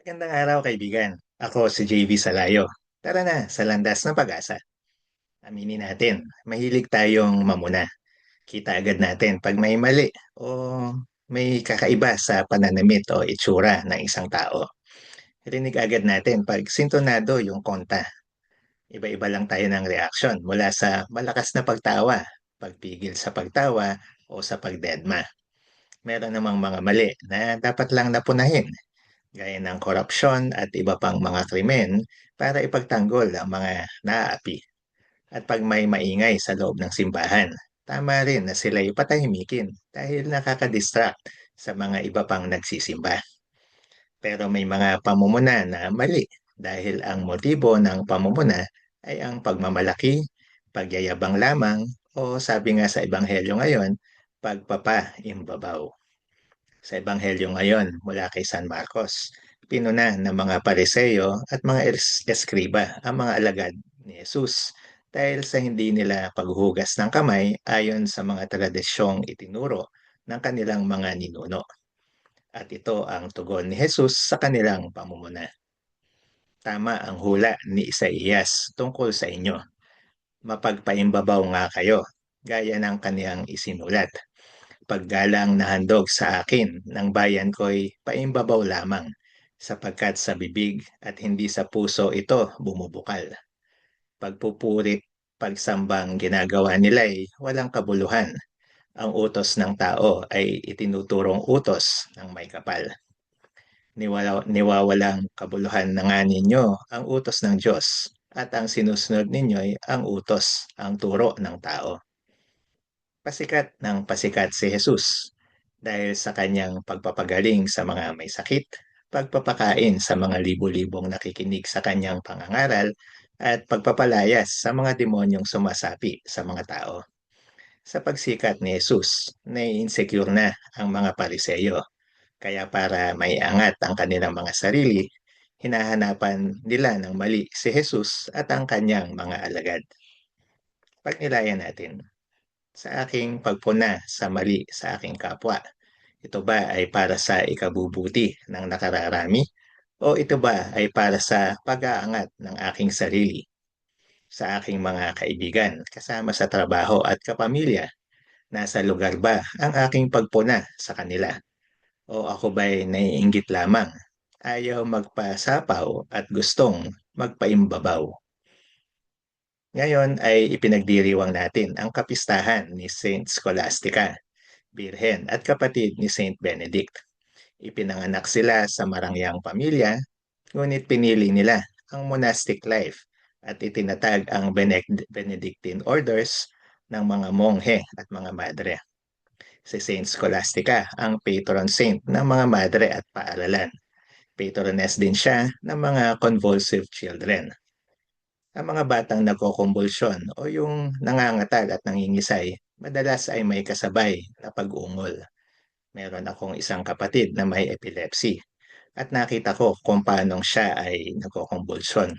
Magandang araw, kaibigan. Ako si JV Salayo. Tara na sa landas ng pag-asa. Aminin natin, mahilig tayong mamuna. Kita agad natin pag may mali o may kakaiba sa pananamit o itsura ng isang tao. Rinig agad natin pag sintonado yung konta. Iba-iba lang tayo ng reaksyon mula sa malakas na pagtawa, pagpigil sa pagtawa o sa pagdedma. Meron namang mga mali na dapat lang napunahin gaya ng korupsyon at iba pang mga krimen para ipagtanggol ang mga naaapi. At pag may maingay sa loob ng simbahan, tama rin na sila'y patahimikin dahil nakakadistract sa mga iba pang nagsisimba. Pero may mga pamumuna na mali dahil ang motibo ng pamumuna ay ang pagmamalaki, pagyayabang lamang o sabi nga sa Ebanghelyo ngayon, pagpapaimbabaw. Sa Ebanghelyo ngayon mula kay San Marcos, pinuna ng mga Pariseo at mga eskriba ang mga alagad ni Jesus dahil sa hindi nila paghuhugas ng kamay ayon sa mga tradisyong itinuro ng kanilang mga ninuno. At ito ang tugon ni Jesus sa kanilang pamumuna. Tama ang hula ni Isaías tungkol sa inyo. Mapagpaimbabaw nga kayo, gaya ng kaniyang isinulat. Paggalang na handog sa akin ng bayan ko'y paimbabaw lamang, sapagkat sa bibig at hindi sa puso ito bumubukal. Pagpupurit, pagsambang ginagawa nila'y walang kabuluhan. Ang utos ng tao ay itinuturong utos ng may kapal. Niwawalang kabuluhan na nga ninyo ang utos ng Diyos at ang sinusunod ninyo'y ang utos, ang turo ng tao. Pasikat ng pasikat si Jesus dahil sa kanyang pagpapagaling sa mga may sakit, pagpapakain sa mga libu-libong nakikinig sa kanyang pangangaral, at pagpapalayas sa mga demonyong sumasapi sa mga tao. Sa pagsikat ni Jesus, nai-insecure na ang mga pariseyo. Kaya para maiangat ang kanilang mga sarili, hinahanapan nila ng mali si Jesus at ang kanyang mga alagad. Pagnilayan natin, sa aking pagpuna sa mali sa aking kapwa, ito ba ay para sa ikabubuti ng nakararami o ito ba ay para sa pag-aangat ng aking sarili? Sa aking mga kaibigan, kasama sa trabaho at kapamilya, nasa lugar ba ang aking pagpuna sa kanila? O ako ba'y naiinggit lamang, ayaw magpasapaw at gustong magpaimbabaw? Ngayon ay ipinagdiriwang natin ang kapistahan ni Saint Scholastica, Birhen at kapatid ni Saint Benedict. Ipinanganak sila sa marangyang pamilya, ngunit pinili nila ang monastic life at itinatag ang Benedictine orders ng mga monghe at mga madre. Si Saint Scholastica ang patron saint ng mga madre at paaralan. Patroness din siya ng mga convulsive children. Ang mga batang nagkokumbulsyon o yung nangangatal at nangingisay, madalas ay may kasabay na pag-ungol. Meron akong isang kapatid na may epilepsy at nakita ko kung paano siya ay nagkokumbulsyon.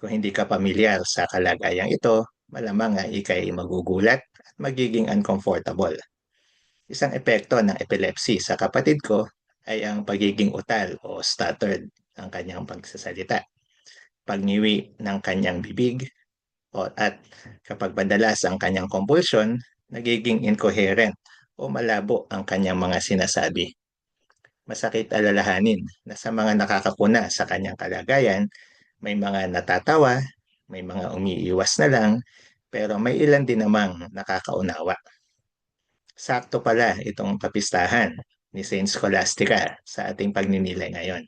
Kung hindi ka pamilyar sa kalagayang ito, malamang ay ikay magugulat at magiging uncomfortable. Isang epekto ng epilepsy sa kapatid ko ay ang pagiging utal o stuttered ang kanyang pagsasalita, pagniwi ng kanyang bibig, at kapag madalas ang kanyang compulsion, nagiging incoherent o malabo ang kanyang mga sinasabi. Masakit alalahanin na sa mga nakakakuna sa kanyang kalagayan, may mga natatawa, may mga umiiwas na lang, pero may ilan din namang nakakaunawa. Sakto pala itong kapistahan ni Saint Scholastica sa ating pagninilay ngayon.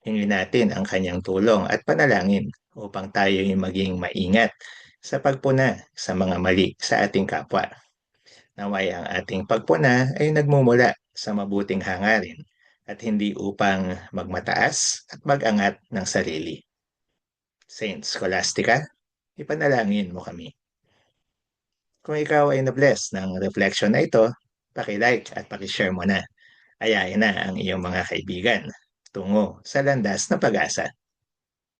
Hingin natin ang kanyang tulong at panalangin upang tayo ay maging maingat sa pagpuna sa mga mali sa ating kapwa. Naway ang ating pagpuna ay nagmumula sa mabuting hangarin at hindi upang magmataas at magangat ng sarili. Saint Scholastica, ipanalangin mo kami. Kung ikaw ay na-bless ng reflection na ito, paki-like at paki-share mo na. Ayain na ang iyong mga kaibigan tungo sa landas ng pag-asa.